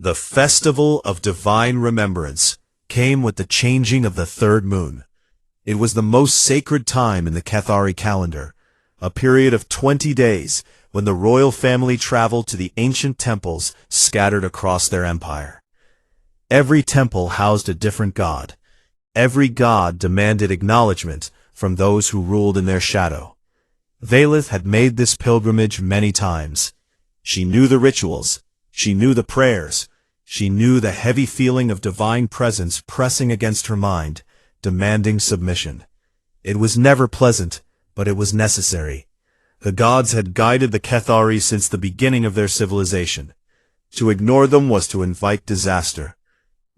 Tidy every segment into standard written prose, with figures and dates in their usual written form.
The Festival of Divine Remembrance came with the changing of the third moon. It was the most sacred time in the Cathari calendar, a period of 20 days when the royal family traveled to the ancient temples scattered across their empire. Every temple housed a different god. Every god demanded acknowledgement from those who ruled in their shadow. Valith had made this pilgrimage many times. She knew the rituals, she knew the prayers, she knew the heavy feeling of divine presence pressing against her mind, demanding submission. It was never pleasant, but it was necessary. The gods had guided the Cathari since the beginning of their civilization. To ignore them was to invite disaster.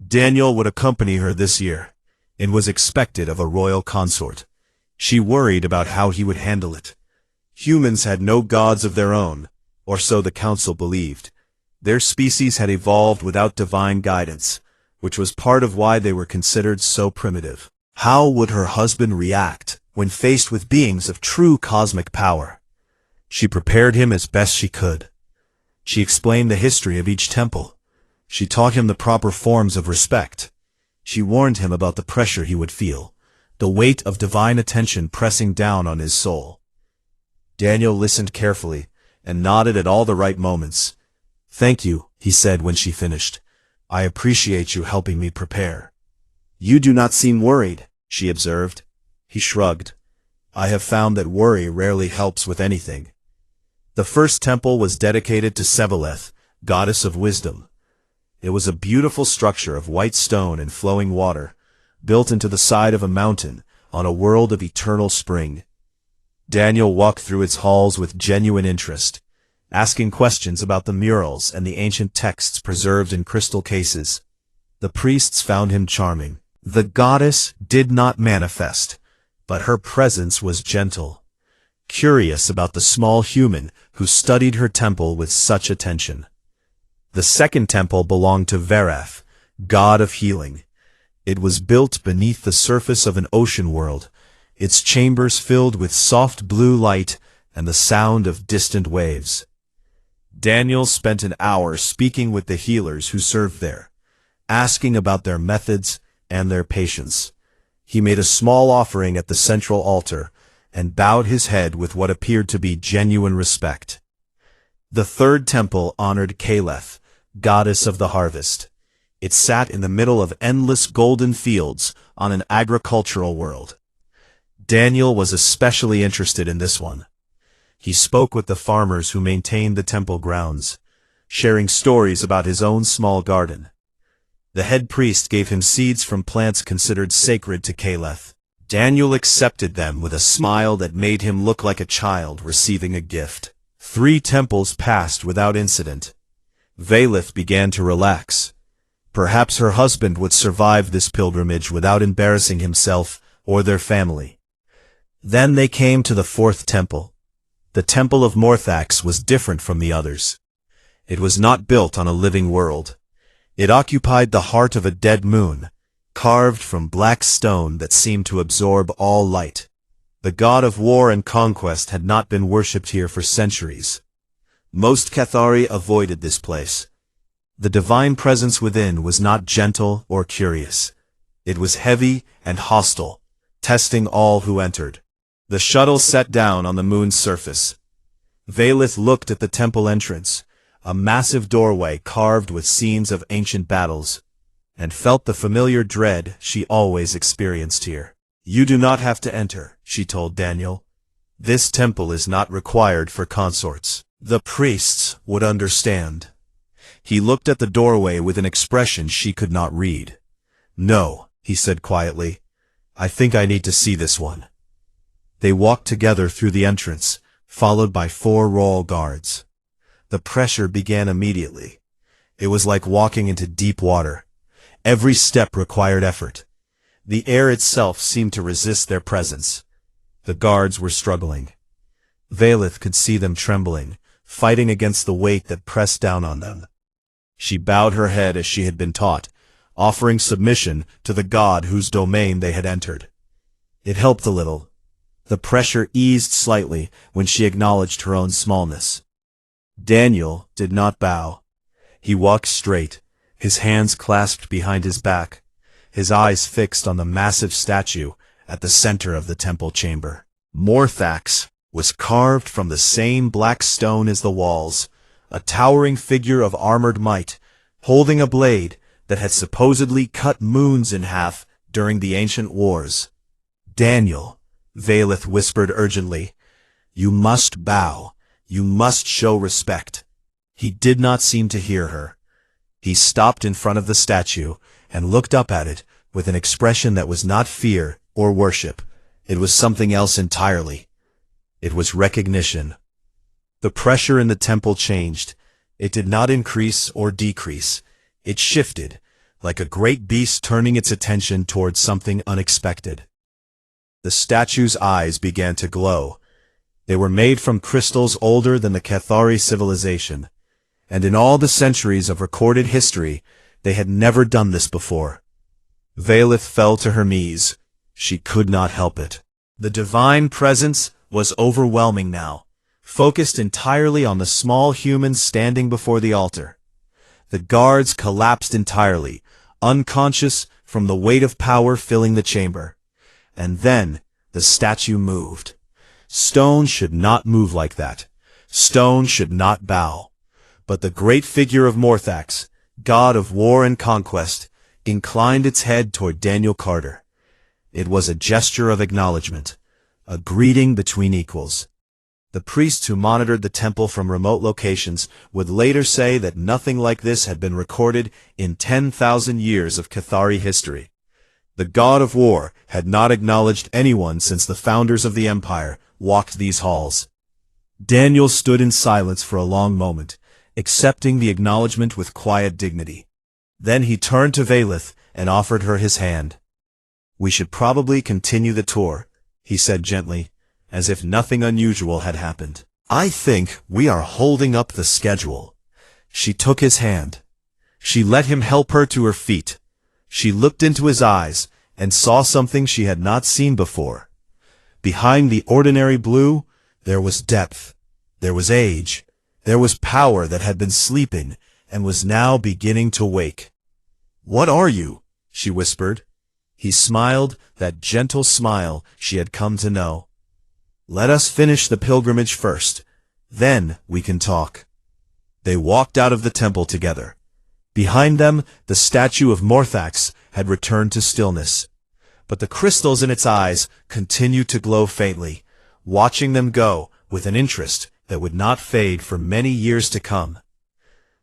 Daniel would accompany her this year. It was expected of a royal consort. She worried about how he would handle it. Humans had no gods of their own, or so the council believed. Their species had evolved without divine guidance, which was part of why they were considered so primitive. How would her husband react when faced with beings of true cosmic power? She prepared him as best she could. She explained the history of each temple. She taught him the proper forms of respect. She warned him about the pressure he would feel, the weight of divine attention pressing down on his soul. Daniel listened carefully and nodded at all the right moments. "Thank you," he said when she finished. "I appreciate you helping me prepare." "You do not seem worried," she observed. He shrugged. "I have found that worry rarely helps with anything." The first temple was dedicated to Sevaleth, goddess of wisdom. It was a beautiful structure of white stone and flowing water, built into the side of a mountain on a world of eternal spring. Daniel walked through its halls with genuine interest, asking questions about the murals and the ancient texts preserved in crystal cases. The priests found him charming. The goddess did not manifest, but her presence was gentle, curious about the small human who studied her temple with such attention. The second temple belonged to Verath, god of healing. It was built beneath the surface of an ocean world, its chambers filled with soft blue light and the sound of distant waves. Daniel spent an hour speaking with the healers who served there, asking about their methods and their patience. He made a small offering at the central altar and bowed his head with what appeared to be genuine respect. The third temple honored Caleth, goddess of the harvest. It sat in the middle of endless golden fields on an agricultural world. Daniel was especially interested in this one. He spoke with the farmers who maintained the temple grounds, sharing stories about his own small garden. The head priest gave him seeds from plants considered sacred to Caleth. Daniel accepted them with a smile that made him look like a child receiving a gift. 3 temples passed without incident. Valith began to relax. Perhaps her husband would survive this pilgrimage without embarrassing himself or their family. Then they came to the 4th temple. The Temple of Morthax was different from the others. It was not built on a living world. It occupied the heart of a dead moon, carved from black stone that seemed to absorb all light. The god of war and conquest had not been worshipped here for centuries. Most Cathari avoided this place. The divine presence within was not gentle or curious. It was heavy and hostile, testing all who entered. The shuttle set down on the moon's surface. Valith looked at the temple entrance, a massive doorway carved with scenes of ancient battles, and felt the familiar dread she always experienced here. "You do not have to enter," she told Daniel. "This temple is not required for consorts. The priests would understand." He looked at the doorway with an expression she could not read. "No," he said quietly. "I think I need to see this one." They walked together through the entrance, followed by 4 royal guards. The pressure began immediately. It was like walking into deep water. Every step required effort. The air itself seemed to resist their presence. The guards were struggling. Valith could see them trembling, fighting against the weight that pressed down on them. She bowed her head as she had been taught, offering submission to the god whose domain they had entered. It helped a little. The pressure eased slightly when she acknowledged her own smallness. Daniel did not bow. He walked straight, his hands clasped behind his back, his eyes fixed on the massive statue at the center of the temple chamber. Morthax was carved from the same black stone as the walls, a towering figure of armored might, holding a blade that had supposedly cut moons in half during the ancient wars. "Daniel," Valeth whispered urgently, "you must bow. You must show respect." He did not seem to hear her. He stopped in front of the statue and looked up at it with an expression that was not fear or worship. It was something else entirely. It was recognition. The pressure in the temple changed. It did not increase or decrease. It shifted, like a great beast turning its attention towards something unexpected. The statue's eyes began to glow. They were made from crystals older than the Cathari civilization, and in all the centuries of recorded history, they had never done this before. Valeth fell to her knees. She could not help it. The divine presence was overwhelming now, focused entirely on the small humans standing before the altar. The guards collapsed entirely, unconscious from the weight of power filling the chamber. And then the statue moved. Stone should not move like that. Stone should not bow. But the great figure of Morthax, god of war and conquest, inclined its head toward Daniel Carter. It was a gesture of acknowledgement, a greeting between equals. The priests who monitored the temple from remote locations would later say that nothing like this had been recorded in 10,000 years of Cathari history. The god of war had not acknowledged anyone since the founders of the empire walked these halls. Daniel stood in silence for a long moment, accepting the acknowledgement with quiet dignity. Then he turned to Valeth and offered her his hand. "We should probably continue the tour," he said gently, as if nothing unusual had happened. "I think we are holding up the schedule." She took his hand. She let him help her to her feet. She looked into his eyes and saw something she had not seen before. Behind the ordinary blue, there was depth, there was age, there was power that had been sleeping and was now beginning to wake. "What are you?" she whispered. He smiled, that gentle smile she had come to know. "Let us finish the pilgrimage first. Then we can talk." They walked out of the temple together. Behind them, the statue of Morthax had returned to stillness. But the crystals in its eyes continued to glow faintly, watching them go with an interest that would not fade for many years to come.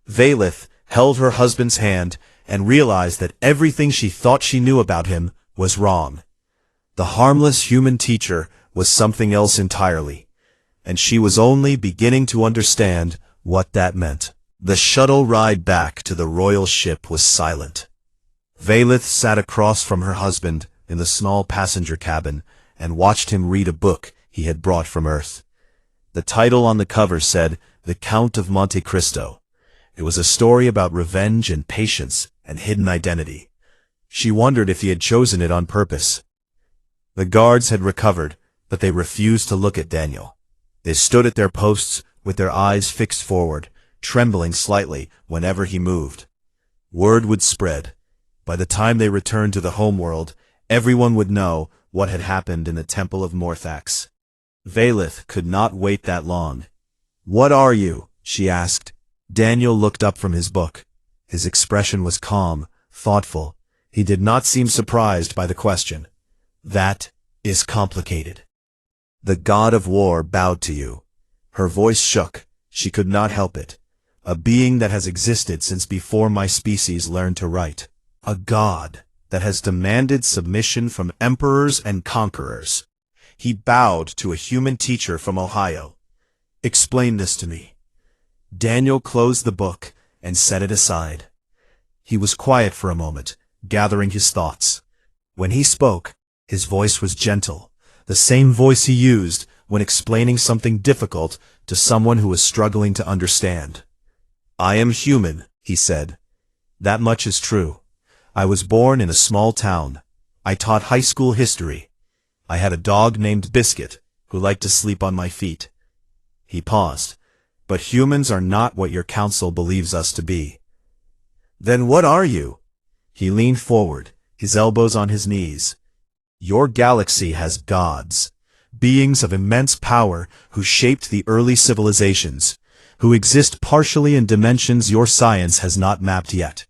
Valeth held her husband's hand and realized that everything she thought she knew about him was wrong. The harmless human teacher was something else entirely, and she was only beginning to understand what that meant. The shuttle ride back to the royal ship was silent. Valeth sat across from her husband in the small passenger cabin and watched him read a book he had brought from Earth. The title on the cover said, "The Count of Monte Cristo." It was a story about revenge and patience and hidden identity. She wondered if he had chosen it on purpose. The guards had recovered, but they refused to look at Daniel. They stood at their posts with their eyes fixed forward, trembling slightly whenever he moved. Word would spread. By the time they returned to the homeworld, everyone would know what had happened in the Temple of Morthax. Valeth could not wait that long. "What are you?" she asked. Daniel looked up from his book. His expression was calm, thoughtful. He did not seem surprised by the question. "That is complicated." "The god of war bowed to you." Her voice shook. She could not help it. "A being that has existed since before my species learned to write. A god that has demanded submission from emperors and conquerors. He bowed to a human teacher from Ohio. Explain this to me." Daniel closed the book and set it aside. He was quiet for a moment, gathering his thoughts. When he spoke, his voice was gentle, the same voice he used when explaining something difficult to someone who was struggling to understand. "I am human," he said. "That much is true. I was born in a small town. I taught high school history. I had a dog named Biscuit, who liked to sleep on my feet." He paused. "But humans are not what your council believes us to be." Then what are you? He leaned forward, his elbows on his knees. Your galaxy has gods, beings of immense power who shaped the early civilizations, who exist partially in dimensions your science has not mapped yet.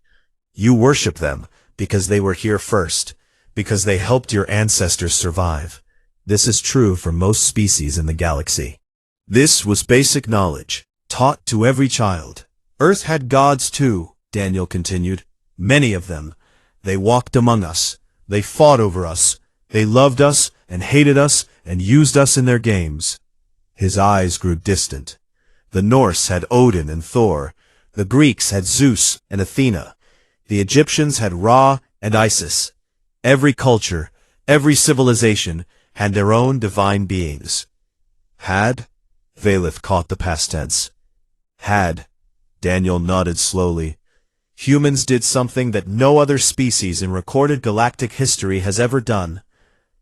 You worship them because they were here first, because they helped your ancestors survive. This is true for most species in the galaxy. This was basic knowledge, taught to every child. Earth had gods too, Daniel continued. Many of them. They walked among us. They fought over us. They loved us and hated us and used us in their games. His eyes grew distant. The Norse had Odin and Thor. The Greeks had Zeus and Athena. The Egyptians had Ra and Isis. Every culture, every civilization had their own divine beings. Had? Valeth caught the past tense. Had. Daniel nodded slowly. Humans did something that no other species in recorded galactic history has ever done.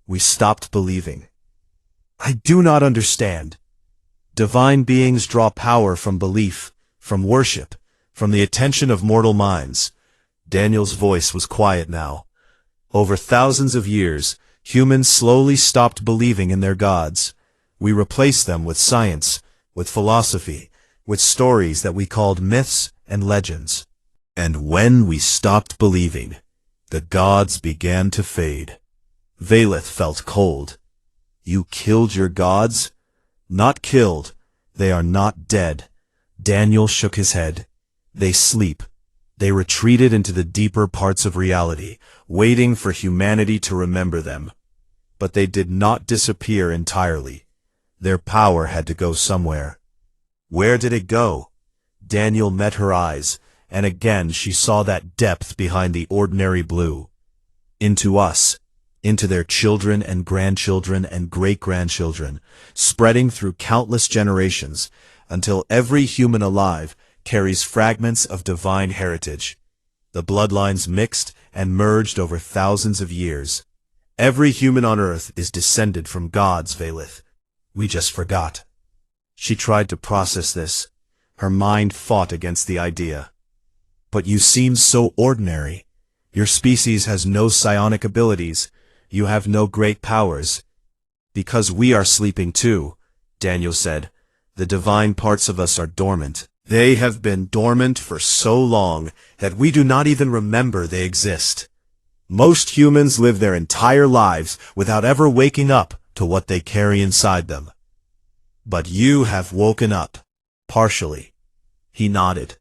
We stopped believing. I do not understand. Divine beings draw power from belief, from worship, from the attention of mortal minds. Daniel's voice was quiet now. Over thousands of years, humans slowly stopped believing in their gods. We replaced them with science, with philosophy, with stories that we called myths and legends. And when we stopped believing, the gods began to fade. Valeth felt cold. You killed your gods? Not killed. They are not dead. Daniel shook his head. They sleep. They retreated into the deeper parts of reality, waiting for humanity to remember them. But they did not disappear entirely. Their power had to go somewhere. Where did it go? Daniel met her eyes, and again she saw that depth behind the ordinary blue. Into us, into their children and grandchildren and great-grandchildren, spreading through countless generations, until every human alive carries fragments of divine heritage. The bloodlines mixed and merged over thousands of years. Every human on Earth is descended from gods, Valeth. We just forgot. She tried to process this. Her mind fought against the idea. But you seem so ordinary. Your species has no psionic abilities. You have no great powers. Because we are sleeping too, Daniel said. The divine parts of us are dormant. They have been dormant for so long that we do not even remember they exist. Most humans live their entire lives without ever waking up to what they carry inside them. But you have woken up, partially. He nodded.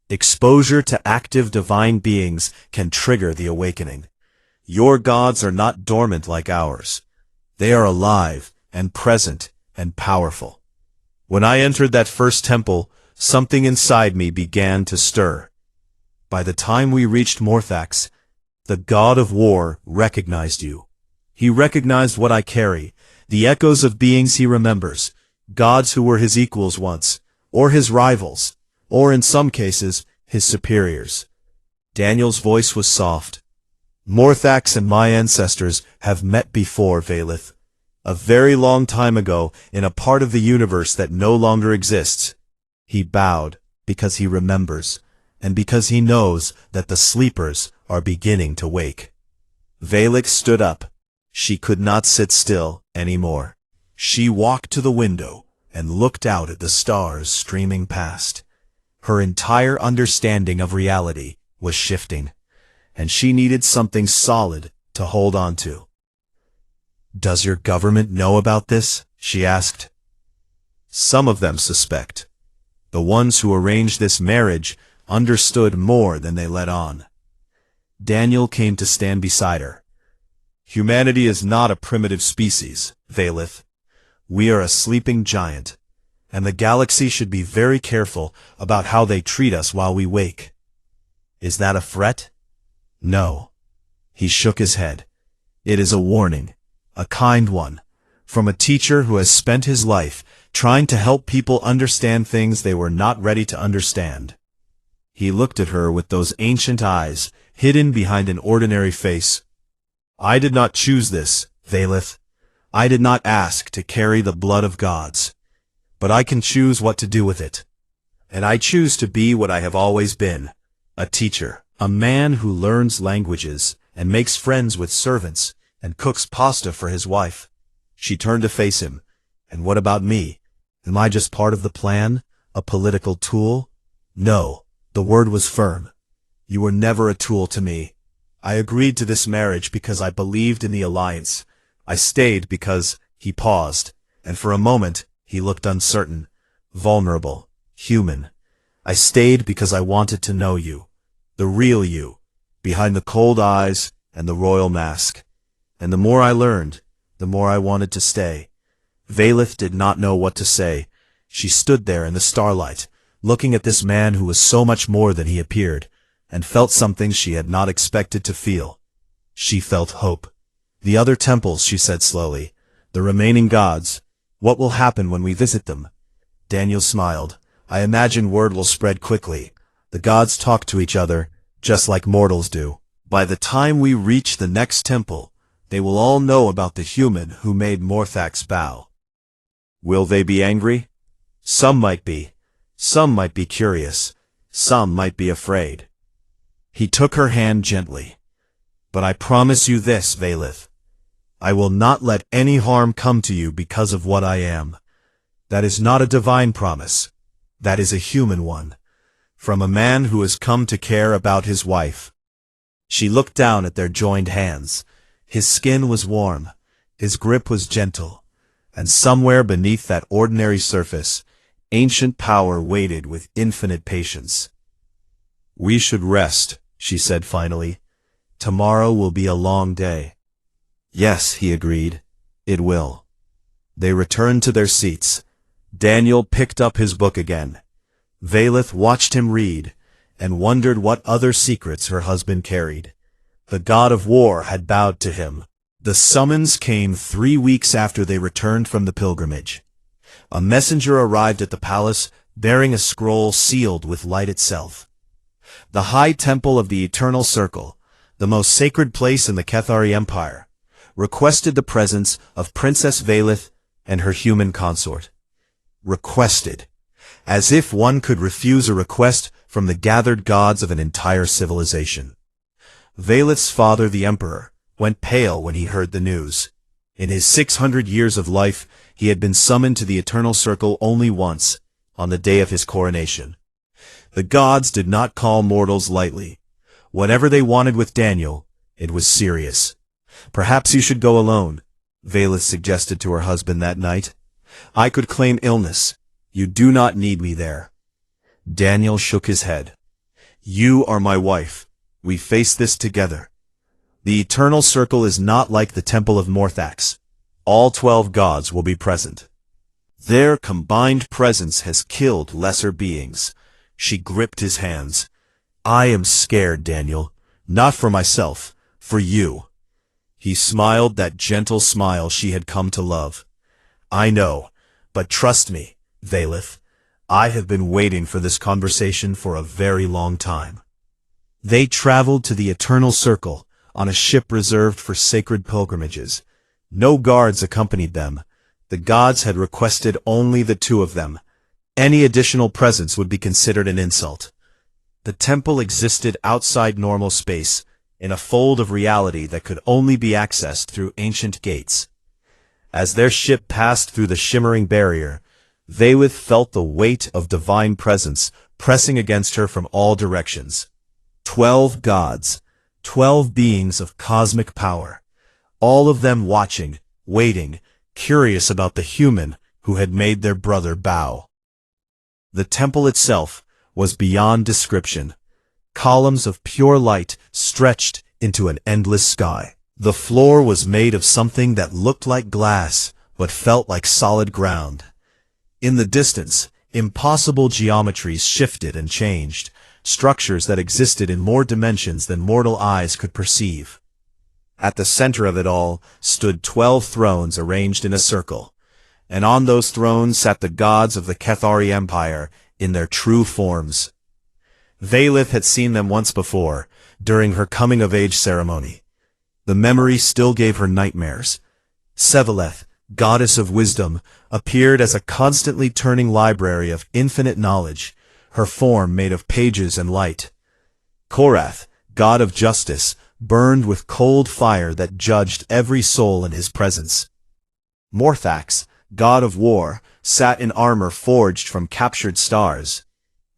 Exposure to active divine beings can trigger the awakening. Your gods are not dormant like ours. They are alive and present and powerful. When I entered that first temple, something inside me began to stir. By the time we reached Morthax, the god of war recognized you. He recognized what I carry, the echoes of beings he remembers, gods who were his equals once, or his rivals, or in some cases, his superiors. Daniel's voice was soft. Morthax and my ancestors have met before, Valeth. A very long time ago, in a part of the universe that no longer exists. He bowed, because he remembers, and because he knows that the sleepers are beginning to wake. Valeth stood up. She could not sit still anymore. She walked to the window and looked out at the stars streaming past. Her entire understanding of reality was shifting, and she needed something solid to hold on to. Does your government know about this? She asked. Some of them suspect. The ones who arranged this marriage understood more than they let on. Daniel came to stand beside her. Humanity is not a primitive species, Valeth. We are a sleeping giant, and the galaxy should be very careful about how they treat us while we wake. Is that a threat? No. He shook his head. It is a warning, a kind one, from a teacher who has spent his life trying to help people understand things they were not ready to understand. He looked at her with those ancient eyes, hidden behind an ordinary face. I did not choose this, Valeth. I did not ask to carry the blood of gods. But I can choose what to do with it. And I choose to be what I have always been, A teacher, a man who learns languages and makes friends with servants and cooks pasta for his wife. She turned to face him. And what about me? Am I just part of the plan? A political tool? No, the word was firm. You were never a tool to me. I agreed to this marriage because I believed in the alliance. I stayed because he paused, and for a moment he looked uncertain, vulnerable, human. I stayed because I wanted to know you, the real you, behind the cold eyes and the royal mask. And the more I learned, the more I wanted to stay. Valeth did not know what to say. She stood there in the starlight, looking at this man who was so much more than he appeared, and felt something she had not expected to feel. She felt hope. The other temples, she said slowly, the remaining gods, what will happen when we visit them? Daniel smiled. I imagine word will spread quickly. The gods talk to each other, just like mortals do. By the time we reach the next temple, they will all know about the human who made Morthax bow. Will they be angry? Some might be. Some might be curious. Some might be afraid. He took her hand gently. But I promise you this, Valeth. I will not let any harm come to you because of what I am. That is not a divine promise. That is a human one. From a man who has come to care about his wife. She looked down at their joined hands. His skin was warm. His grip was gentle. And somewhere beneath that ordinary surface, ancient power waited with infinite patience. We should rest, she said finally. Tomorrow will be a long day. Yes, he agreed. It will. They returned to their seats. Daniel picked up his book again. Valeth watched him read, and wondered what other secrets her husband carried. The god of war had bowed to him. The summons came 3 weeks after they returned from the pilgrimage. A messenger arrived at the palace, bearing a scroll sealed with light itself. The high temple of the Eternal Circle, the most sacred place in the Cathari Empire, requested the presence of Princess Valeth and her human consort. Requested. As if one could refuse a request from the gathered gods of an entire civilization. Valeth's father, the Emperor, went pale when he heard the news. In his 600 years of life, he had been summoned to the Eternal Circle only once, on the day of his coronation. The gods did not call mortals lightly. Whatever they wanted with Daniel, it was serious. Perhaps you should go alone, Valeth suggested to her husband that night. I could claim illness. You do not need me there. Daniel shook his head. You are my wife. We face this together. The Eternal Circle is not like the Temple of Morthax. All 12 gods will be present. Their combined presence has killed lesser beings. She gripped his hands. I am scared, Daniel. Not for myself, for you. He smiled that gentle smile she had come to love. I know, but trust me, Valeth. I have been waiting for this conversation for a very long time. They traveled to the Eternal Circle on a ship reserved for sacred pilgrimages. No guards accompanied them. The gods had requested only the two of them. Any additional presence would be considered an insult. The temple existed outside normal space, in a fold of reality that could only be accessed through ancient gates. As their ship passed through the shimmering barrier, Valeth felt the weight of divine presence pressing against her from all directions. 12 gods, 12 beings of cosmic power, all of them watching, waiting, curious about the human who had made their brother bow. The temple itself was beyond description. Columns of pure light stretched into an endless sky. The floor was made of something that looked like glass, but felt like solid ground. In the distance, impossible geometries shifted and changed, structures that existed in more dimensions than mortal eyes could perceive. At the center of it all stood 12 thrones arranged in a circle, and on those thrones sat the gods of the Cathari Empire in their true forms. Valeth had seen them once before, during her coming-of-age ceremony. The memory still gave her nightmares. Sevaleth, goddess of wisdom, appeared as a constantly turning library of infinite knowledge, her form made of pages and light. Korath, god of justice, burned with cold fire that judged every soul in his presence. Morthax, god of war, sat in armor forged from captured stars.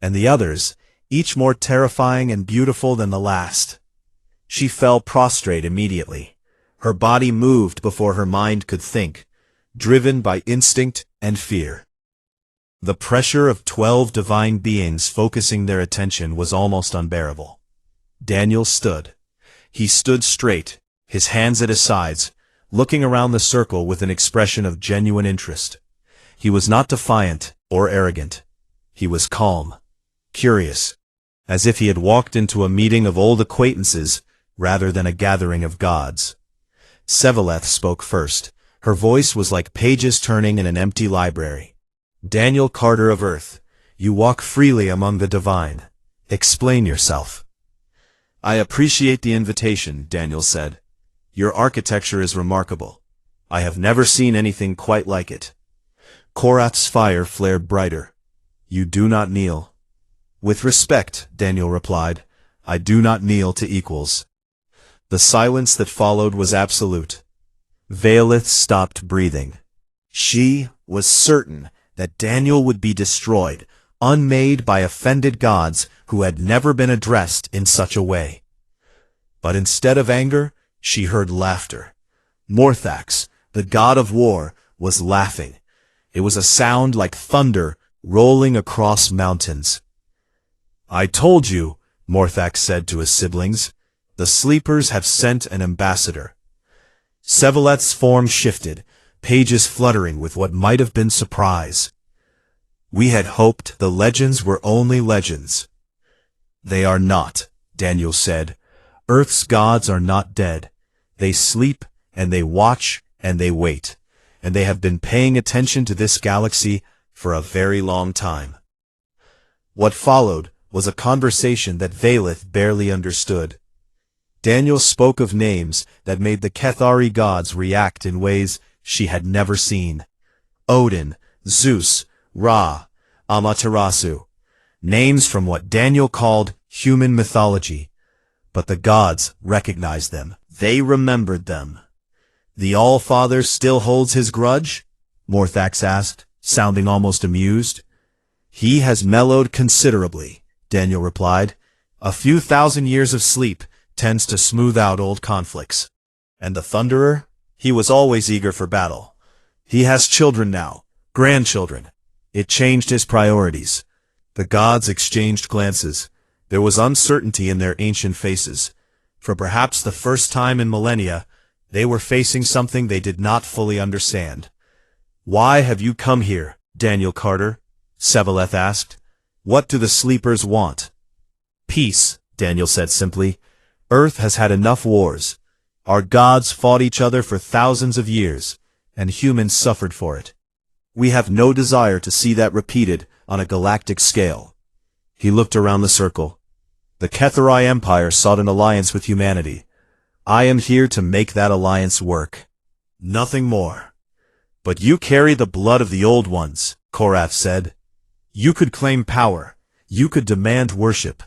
And the others, each more terrifying and beautiful than the last. She fell prostrate immediately. Her body moved before her mind could think, driven by instinct and fear. The pressure of 12 divine beings focusing their attention was almost unbearable. Daniel stood. He stood straight, his hands at his sides, looking around the circle with an expression of genuine interest. He was not defiant or arrogant. He was calm, curious, as if he had walked into a meeting of old acquaintances rather than a gathering of gods. Sevaleth spoke first. Her voice was like pages turning in an empty library. Daniel Carter of Earth, you walk freely among the divine. Explain yourself. I appreciate the invitation, Daniel said. Your architecture is remarkable. I have never seen anything quite like it. Korath's fire flared brighter. You do not kneel. With respect, Daniel replied, I do not kneel to equals. The silence that followed was absolute. Veilith stopped breathing. She was certain that Daniel would be destroyed, unmade by offended gods who had never been addressed in such a way. But instead of anger, she heard laughter. Morthax, the god of war, was laughing. It was a sound like thunder rolling across mountains. I told you, Morthax said to his siblings, the sleepers have sent an ambassador. Sevaleth's form shifted, pages fluttering with what might have been surprise. We had hoped the legends were only legends. They are not, Daniel said. Earth's gods are not dead. They sleep, and they watch, and they wait. And they have been paying attention to this galaxy for a very long time. What followed was a conversation that Veilith barely understood. Daniel spoke of names that made the Cathari gods react in ways she had never seen. Odin, Zeus, Ra, Amaterasu. Names from what Daniel called human mythology. But the gods recognized them. They remembered them. The All-Father still holds his grudge? Morthax asked, sounding almost amused. He has mellowed considerably, Daniel replied. A few thousand years of sleep tends to smooth out old conflicts. And the Thunderer? He was always eager for battle. He has children now, grandchildren. It changed his priorities. The gods exchanged glances. There was uncertainty in their ancient faces. For perhaps the first time in millennia, they were facing something they did not fully understand. Why have you come here, Daniel Carter? Sevaleth asked. What do the sleepers want? Peace, Daniel said simply. Earth has had enough wars. Our gods fought each other for thousands of years, and humans suffered for it. We have no desire to see that repeated on a galactic scale. He looked around the circle. The Cathari Empire sought an alliance with humanity. I am here to make that alliance work. Nothing more. But you carry the blood of the old ones, Korath said. You could claim power. You could demand worship.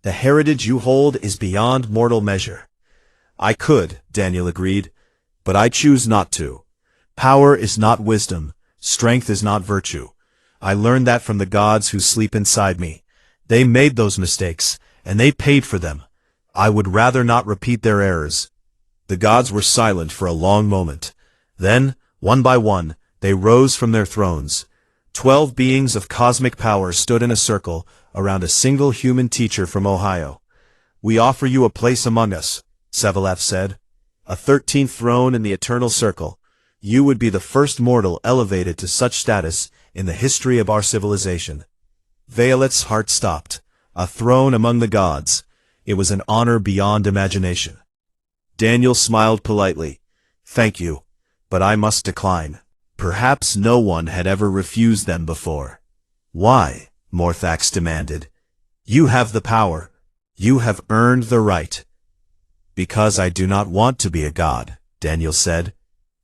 The heritage you hold is beyond mortal measure. I could, Daniel agreed, but I choose not to. Power is not wisdom. Strength is not virtue. I learned that from the gods who sleep inside me. They made those mistakes, and they paid for them. I would rather not repeat their errors. The gods were silent for a long moment. Then, one by one, they rose from their thrones. 12 beings of cosmic power stood in a circle around a single human teacher from Ohio. We offer you a place among us, Sevaleth said. A 13th throne in the eternal circle. You would be the first mortal elevated to such status in the history of our civilization. Veilith's heart stopped. A throne among the gods. It was an honor beyond imagination. Daniel smiled politely. Thank you, but I must decline. Perhaps no one had ever refused them before. Why? Morthax demanded. You have the power. You have earned the right. Because I do not want to be a god, Daniel said.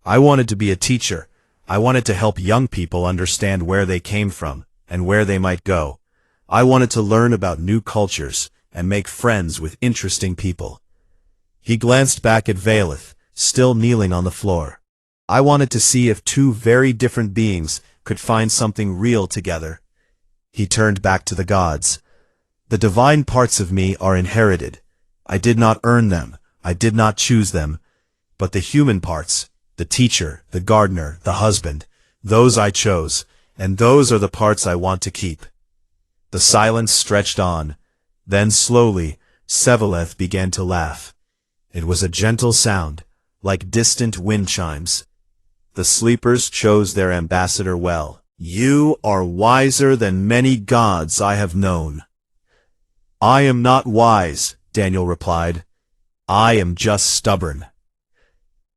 I wanted to be a teacher. I wanted to help young people understand where they came from and where they might go. I wanted to learn about new cultures, and make friends with interesting people. He glanced back at Valeth, still kneeling on the floor. I wanted to see if two very different beings could find something real together. He turned back to the gods. The divine parts of me are inherited. I did not earn them. I did not choose them. But the human parts, the teacher, the gardener, the husband, those I chose, and those are the parts I want to keep. The silence stretched on. Then slowly, Sevaleth began to laugh. It was a gentle sound, like distant wind chimes. The sleepers chose their ambassador well. You are wiser than many gods I have known. I am not wise, Daniel replied. I am just stubborn.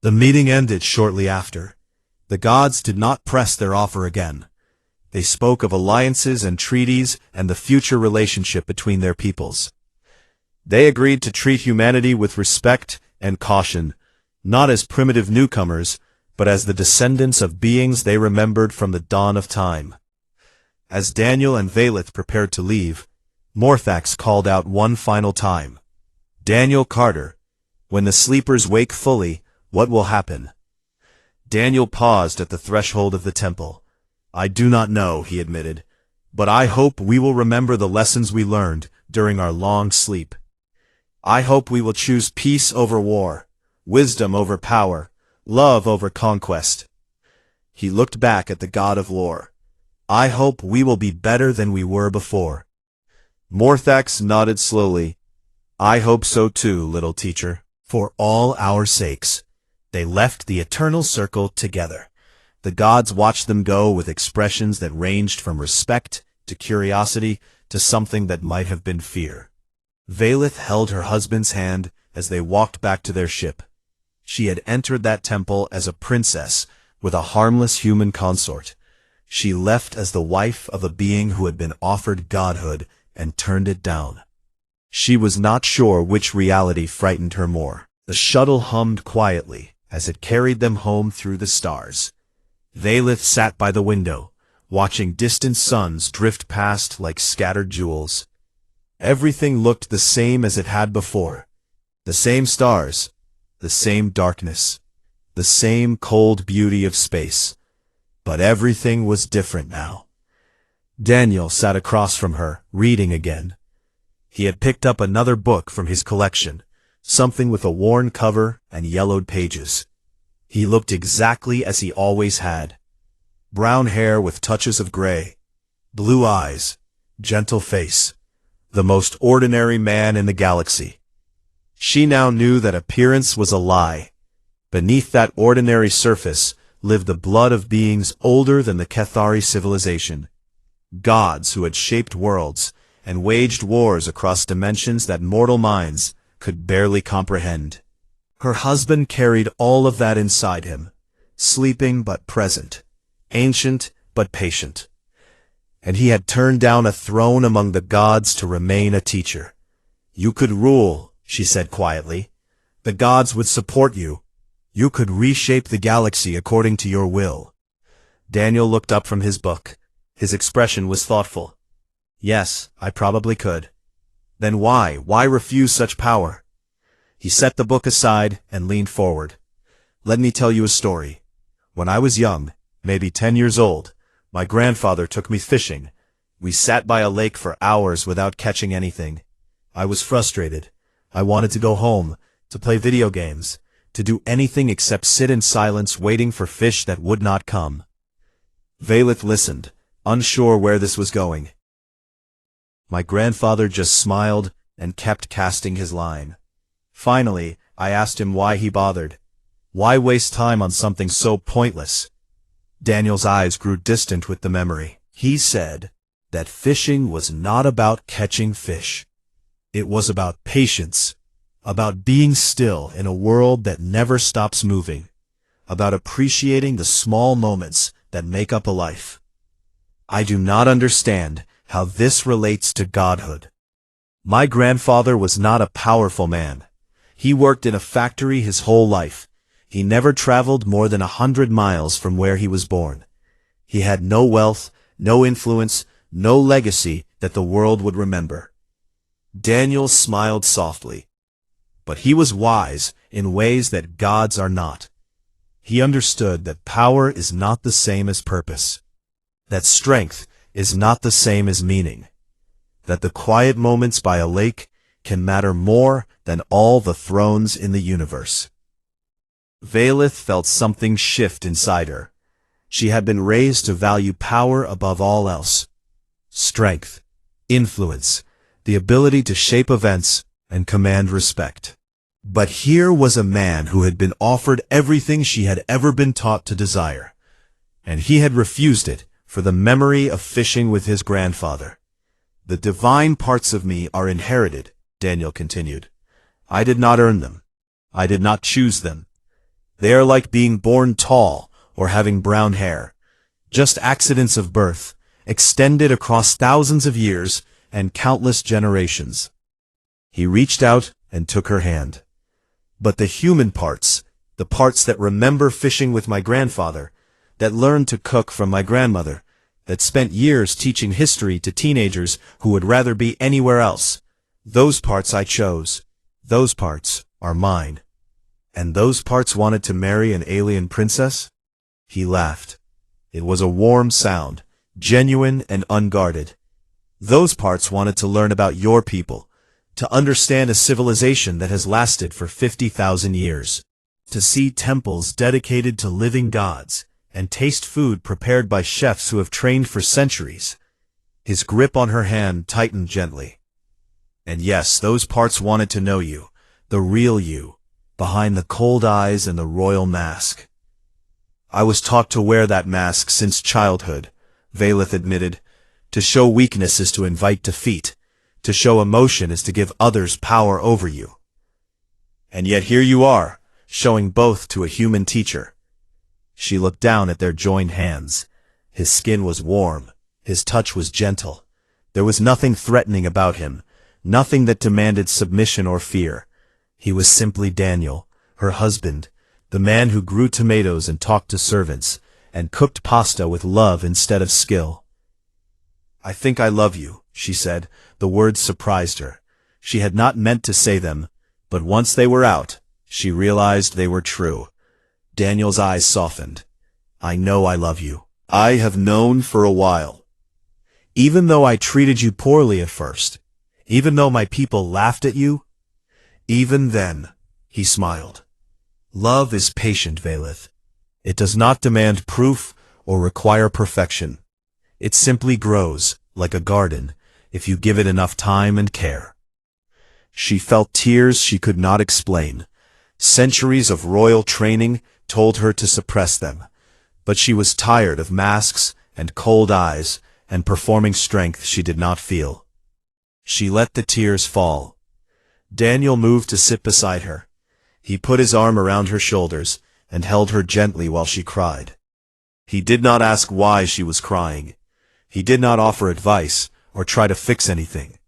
The meeting ended shortly after. The gods did not press their offer again. They spoke of alliances and treaties and the future relationship between their peoples. They agreed to treat humanity with respect and caution, not as primitive newcomers, but as the descendants of beings they remembered from the dawn of time. As Daniel and Valeth prepared to leave, Morthax called out one final time. Daniel Carter, when the sleepers wake fully, what will happen? Daniel paused at the threshold of the temple. I do not know, he admitted, but I hope we will remember the lessons we learned during our long sleep. I hope we will choose peace over war, wisdom over power, love over conquest. He looked back at the god of lore. I hope we will be better than we were before. Morthax nodded slowly. I hope so too, little teacher. For all our sakes. They left the eternal circle together. The gods watched them go with expressions that ranged from respect to curiosity to something that might have been fear. Valeth held her husband's hand as they walked back to their ship. She had entered that temple as a princess with a harmless human consort. She left as the wife of a being who had been offered godhood and turned it down. She was not sure which reality frightened her more. The shuttle hummed quietly as it carried them home through the stars. Valeth sat by the window, watching distant suns drift past like scattered jewels. Everything looked the same as it had before. The same stars, the same darkness, the same cold beauty of space. But everything was different now. Daniel sat across from her, reading again. He had picked up another book from his collection, something with a worn cover and yellowed pages. He looked exactly as he always had. Brown hair with touches of gray, blue eyes, gentle face, the most ordinary man in the galaxy. She now knew that appearance was a lie. Beneath that ordinary surface lived the blood of beings older than the Cathari civilization. Gods who had shaped worlds and waged wars across dimensions that mortal minds could barely comprehend. Her husband carried all of that inside him, sleeping but present, ancient but patient. And he had turned down a throne among the gods to remain a teacher. You could rule, she said quietly. The gods would support you. You could reshape the galaxy according to your will. Daniel looked up from his book. His expression was thoughtful. Yes, I probably could. Then why refuse such power? He set the book aside and leaned forward. Let me tell you a story. When I was young, maybe 10 years old, my grandfather took me fishing. We sat by a lake for hours without catching anything. I was frustrated. I wanted to go home, to play video games, to do anything except sit in silence waiting for fish that would not come. Valeth listened, unsure where this was going. My grandfather just smiled and kept casting his line. Finally, I asked him why he bothered. Why waste time on something so pointless? Daniel's eyes grew distant with the memory. He said that fishing was not about catching fish. It was about patience, about being still in a world that never stops moving, about appreciating the small moments that make up a life. I do not understand how this relates to godhood. My grandfather was not a powerful man. He worked in a factory his whole life. He never traveled more than 100 miles from where he was born. He had no wealth, no influence, no legacy that the world would remember. Daniel smiled softly. But he was wise in ways that gods are not. He understood that power is not the same as purpose, that strength is not the same as meaning, that the quiet moments by a lake can matter more than all the thrones in the universe. Valeth felt something shift inside her. She had been raised to value power above all else. Strength, influence, the ability to shape events and command respect. But here was a man who had been offered everything she had ever been taught to desire, and he had refused it for the memory of fishing with his grandfather. The divine parts of me are inherited, Daniel continued. I did not earn them. I did not choose them. They are like being born tall or having brown hair, just accidents of birth, extended across thousands of years and countless generations. He reached out and took her hand. But the human parts, the parts that remember fishing with my grandfather, that learned to cook from my grandmother, that spent years teaching history to teenagers who would rather be anywhere else, those parts I chose. Those parts are mine. And those parts wanted to marry an alien princess? He laughed. It was a warm sound, genuine and unguarded. Those parts wanted to learn about your people, to understand a civilization that has lasted for 50,000 years, to see temples dedicated to living gods, and taste food prepared by chefs who have trained for centuries. His grip on her hand tightened gently. And yes, those parts wanted to know you, the real you, behind the cold eyes and the royal mask. I was taught to wear that mask since childhood, Valeth admitted. To show weakness is to invite defeat. To show emotion is to give others power over you. And yet here you are, showing both to a human teacher. She looked down at their joined hands. His skin was warm. His touch was gentle. There was nothing threatening about him, nothing that demanded submission or fear. He was simply Daniel, her husband, the man who grew tomatoes and talked to servants, and cooked pasta with love instead of skill. I think I love you, she said. The words surprised her. She had not meant to say them, but once they were out, she realized they were true. Daniel's eyes softened. I know I love you. I have known for a while. Even though I treated you poorly at first, even though my people laughed at you, even then, he smiled. Love is patient, Valeth. It does not demand proof or require perfection. It simply grows, like a garden, if you give it enough time and care. She felt tears she could not explain. Centuries of royal training told her to suppress them, but she was tired of masks and cold eyes and performing strength she did not feel. She let the tears fall. Daniel moved to sit beside her. He put his arm around her shoulders and held her gently while she cried. He did not ask why she was crying. He did not offer advice or try to fix anything.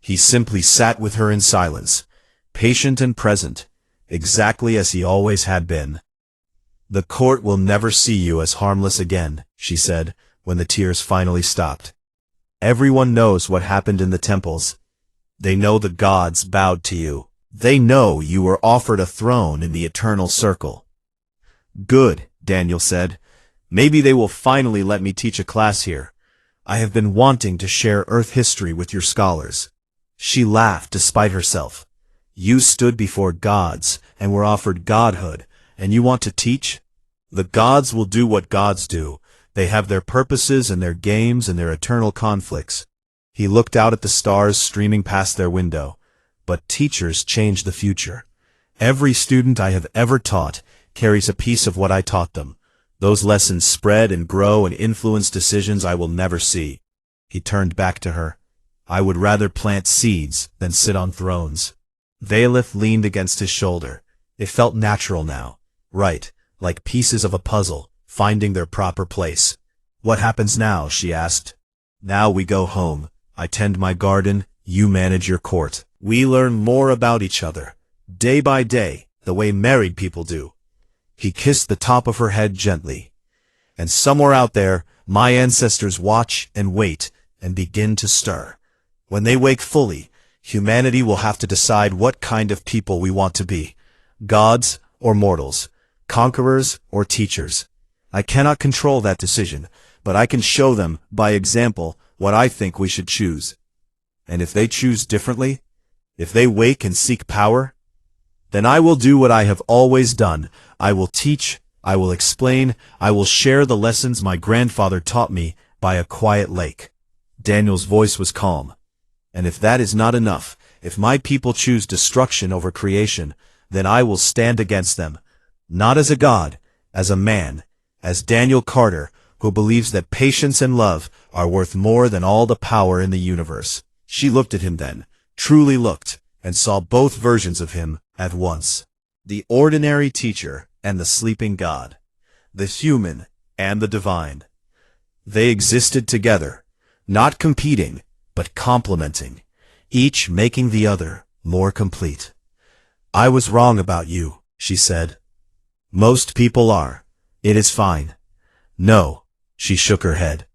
He simply sat with her in silence, patient and present, exactly as he always had been. The court will never see you as Harmless again, she said, when the tears finally stopped. Everyone knows what happened in the temples. They know the gods bowed to you. They know you were offered a throne in the eternal circle. Good, Daniel said. Maybe they will finally let me teach a class here. I have been wanting to share Earth history with your scholars. She laughed despite herself. You stood before gods and were offered godhood, and you want to teach? The gods will do what gods do. They have their purposes and their games and their eternal conflicts. He looked out at the stars streaming past their window. But teachers change the future. Every student I have ever taught carries a piece of what I taught them. Those lessons spread and grow and influence decisions I will never see. He turned back to her. I would rather plant seeds than sit on thrones. Valeth leaned against his shoulder. It felt natural now. Right, like pieces of a puzzle, finding their proper place. What happens now? She asked. Now we go home. I tend my garden, you manage your court. We learn more about each other, day by day, the way married people do. He kissed the top of her head gently. And somewhere out there, my ancestors watch and wait and begin to stir. When they wake fully, Humanity will have to decide what kind of people we want to be. Gods or mortals, conquerors or teachers. I cannot control that decision, but I can show them, by example, what I think we should choose. And if they choose differently, if they wake and seek power, then I will do what I have always done. I will teach, I will explain, I will share the lessons my grandfather taught me by a quiet lake. Daniel's voice was calm. And if that is not enough, if my people choose destruction over creation, then I will stand against them, not as a god, as a man, as Daniel Carter, who believes that patience and love are worth more than all the power in the universe. She looked at him then, truly looked, and saw both versions of him at once. The ordinary teacher and the sleeping god. The human and the divine. They existed together, not competing, but complementing, each making the other more complete. I was wrong about you, she said. Most people are. It is fine. No, she shook her head.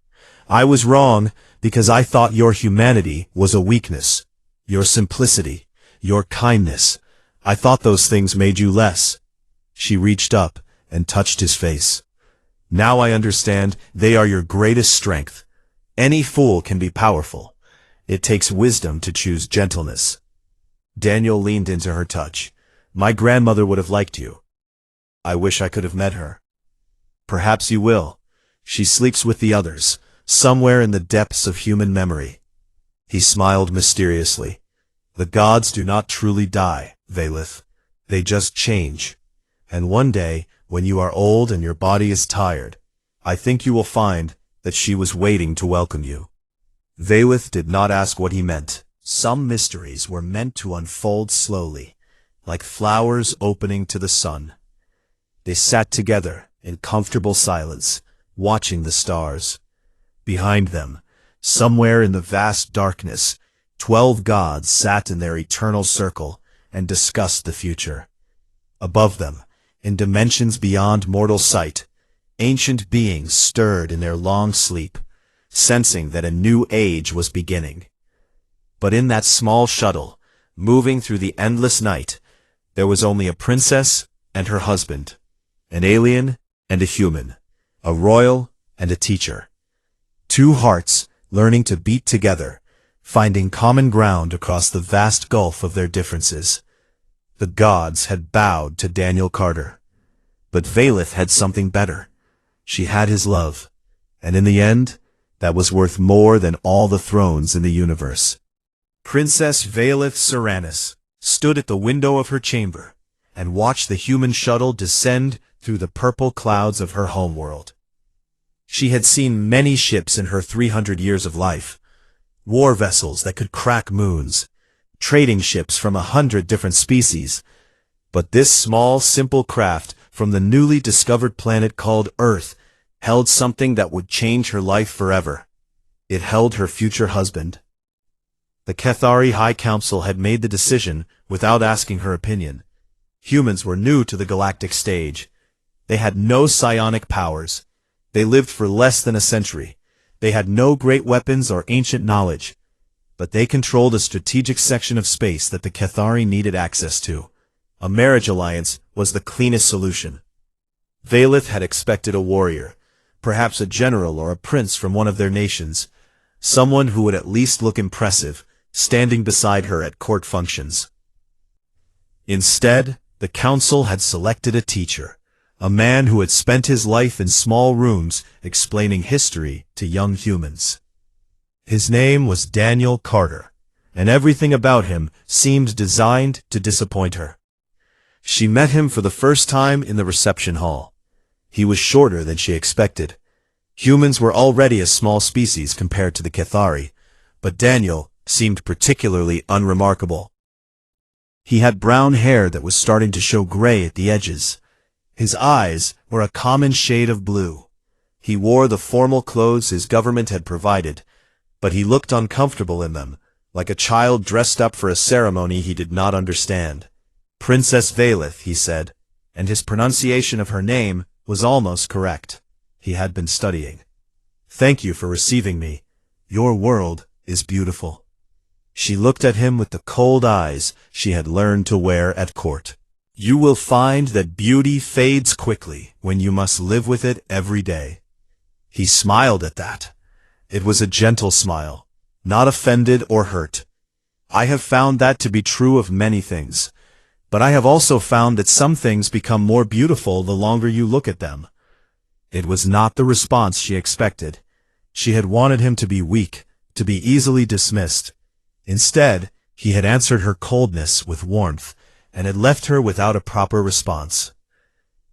I was wrong because I thought your humanity was a weakness, your simplicity, your kindness. I thought those things made you less. She reached up and touched his face. Now I understand they are your greatest strength. Any fool can be powerful. It takes wisdom to choose gentleness. Daniel leaned into her touch. My grandmother would have liked you. I wish I could have met her. Perhaps you will. She sleeps with the others, somewhere in the depths of human memory. He smiled mysteriously. The gods do not truly die, Valeth. They just change. And one day, when you are old and your body is tired, I think you will find that she was waiting to welcome you. Valeth did not ask what he meant. Some mysteries were meant to unfold slowly, like flowers opening to the sun. They sat together in comfortable silence, watching the stars. Behind them, somewhere in the vast darkness, 12 gods sat in their eternal circle and discussed the future. Above them, in dimensions beyond mortal sight, ancient beings stirred in their long sleep, sensing that a new age was beginning. But in that small shuttle, moving through the endless night, there was only a princess and her husband, an alien and a human, a royal and a teacher. Two hearts learning to beat together, finding common ground across the vast gulf of their differences. The gods had bowed to Daniel Carter. But Valeth had something better. She had his love, and in the end, that was worth more than all the thrones in the universe. Princess Valeth Seranus stood at the window of her chamber and watched the human shuttle descend through the purple clouds of her homeworld. She had seen many ships in her 300 years of life, war vessels that could crack moons, trading ships from 100 different species, but this small, simple craft from the newly discovered planet called Earth held something that would change her life forever. It held her future husband. The Cathari High Council had made the decision without asking her opinion. Humans were new to the galactic stage. They had no psionic powers. They lived for less than a century. They had no great weapons or ancient knowledge. But they controlled a strategic section of space that the Cathari needed access to. A marriage alliance was the cleanest solution. Valeth had expected a warrior, perhaps a general or a prince from one of their nations, someone who would at least look impressive, standing beside her at court functions. Instead, the council had selected a teacher, a man who had spent his life in small rooms explaining history to young humans. His name was Daniel Carter, and everything about him seemed designed to disappoint her. She met him for the first time in the reception hall. He was shorter than she expected. Humans were already a small species compared to the Cathari, but Daniel seemed particularly unremarkable. He had brown hair that was starting to show gray at the edges. His eyes were a common shade of blue. He wore the formal clothes his government had provided, but he looked uncomfortable in them, like a child dressed up for a ceremony he did not understand. Princess Valeth, he said, and his pronunciation of her name was almost correct. He had been studying. Thank you for receiving me. Your world is beautiful. She looked at him with the cold eyes she had learned to wear at court. You will find that beauty fades quickly when you must live with it every day. He smiled at that. It was a gentle smile, not offended or hurt. I have found that to be true of many things, but I have also found that some things become more beautiful the longer you look at them. It was not the response she expected. She had wanted him to be weak, to be easily dismissed. Instead, he had answered her coldness with warmth, and had left her without a proper response.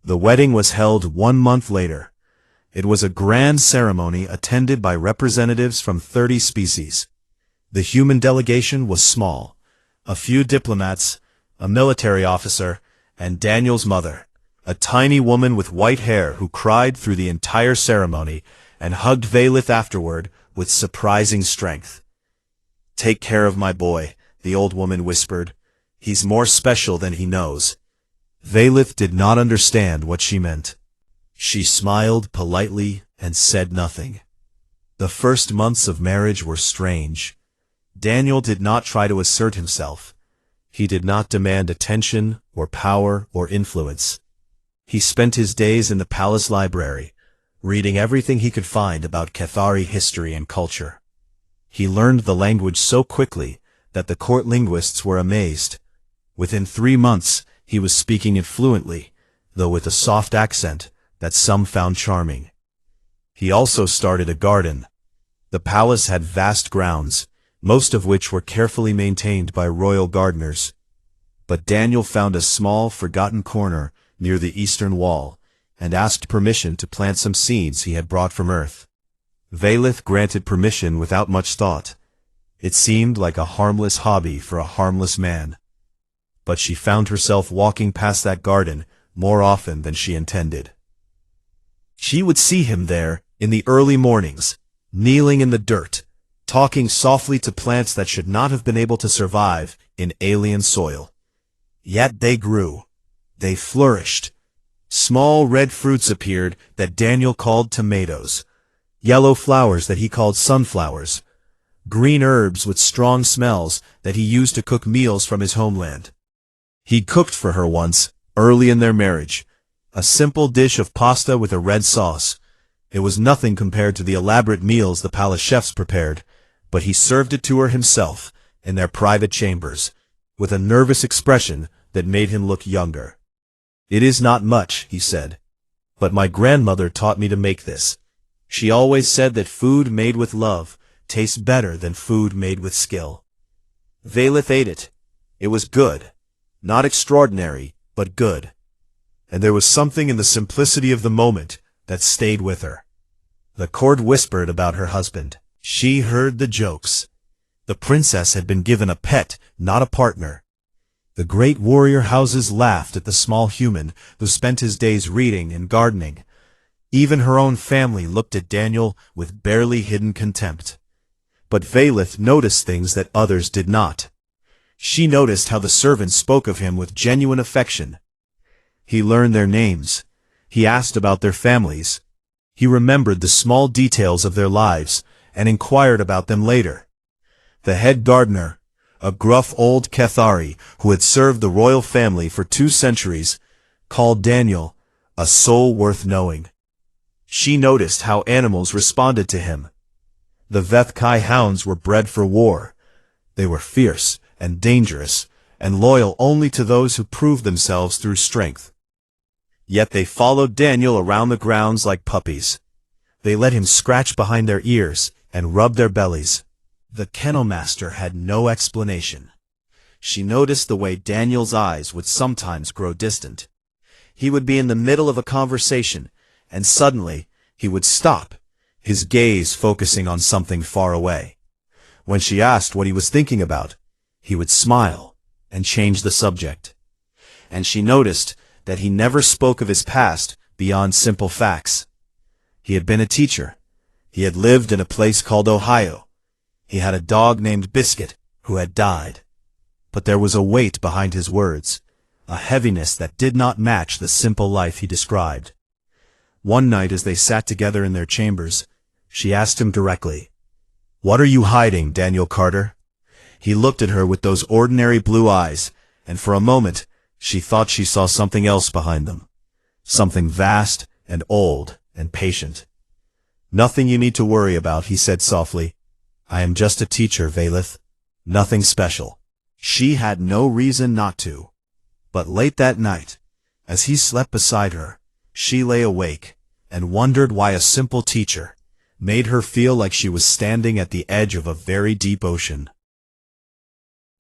The wedding was held 1 month later. It was a grand ceremony attended by representatives from 30 species. The human delegation was small. A few diplomats, a military officer, and Daniel's mother, a tiny woman with white hair who cried through the entire ceremony and hugged Valith afterward with surprising strength. "Take care of my boy," the old woman whispered. "He's more special than he knows." Valith did not understand what she meant. She smiled politely and said nothing. The first months of marriage were strange. Daniel did not try to assert himself. He did not demand attention or power or influence. He spent his days in the palace library, reading everything he could find about Cathari history and culture. He learned the language so quickly that the court linguists were amazed. Within 3 months, he was speaking it fluently, though with a soft accent that some found charming. He also started a garden. The palace had vast grounds, most of which were carefully maintained by royal gardeners. But Daniel found a small, forgotten corner near the eastern wall, and asked permission to plant some seeds he had brought from Earth. Valith granted permission without much thought. It seemed like a harmless hobby for a harmless man. But she found herself walking past that garden more often than she intended. She would see him there in the early mornings, kneeling in the dirt, talking softly to plants that should not have been able to survive in alien soil. Yet they grew. They flourished. Small red fruits appeared that Daniel called tomatoes, yellow flowers that he called sunflowers, green herbs with strong smells that he used to cook meals from his homeland. He cooked for her once, early in their marriage, a simple dish of pasta with a red sauce. It was nothing compared to the elaborate meals the palace chefs prepared, but he served it to her himself in their private chambers, with a nervous expression that made him look younger. "It is not much," he said, "but my grandmother taught me to make this. She always said that food made with love tastes better than food made with skill." Valith ate it. It was good. Not extraordinary, but good. And there was something in the simplicity of the moment that stayed with her. The court whispered about her husband. She heard the jokes. The princess had been given a pet, not a partner. The great warrior houses laughed at the small human who spent his days reading and gardening. Even her own family looked at Daniel with barely hidden contempt. But Valith noticed things that others did not. She noticed how the servants spoke of him with genuine affection. He learned their names. He asked about their families. He remembered the small details of their lives and inquired about them later. The head gardener, a gruff old Cathari who had served the royal family for 2 centuries, called Daniel a soul worth knowing. She noticed how animals responded to him. The Vethkai hounds were bred for war. They were fierce and dangerous, and loyal only to those who proved themselves through strength. Yet they followed Daniel around the grounds like puppies. They let him scratch behind their ears and rub their bellies. The kennel master had no explanation. She noticed the way Daniel's eyes would sometimes grow distant. He would be in the middle of a conversation, and suddenly he would stop, his gaze focusing on something far away. When she asked what he was thinking about, he would smile and change the subject. And she noticed that he never spoke of his past beyond simple facts. He had been a teacher. He had lived in a place called Ohio. He had a dog named Biscuit who had died. But there was a weight behind his words, a heaviness that did not match the simple life he described. One night as they sat together in their chambers, she asked him directly, "What are you hiding, Daniel Carter?" He looked at her with those ordinary blue eyes, and for a moment, she thought she saw something else behind them. Something vast and old and patient. "Nothing you need to worry about," he said softly. "I am just a teacher, Valith. Nothing special." She had no reason not to. But late that night, as he slept beside her, she lay awake and wondered why a simple teacher made her feel like she was standing at the edge of a very deep ocean.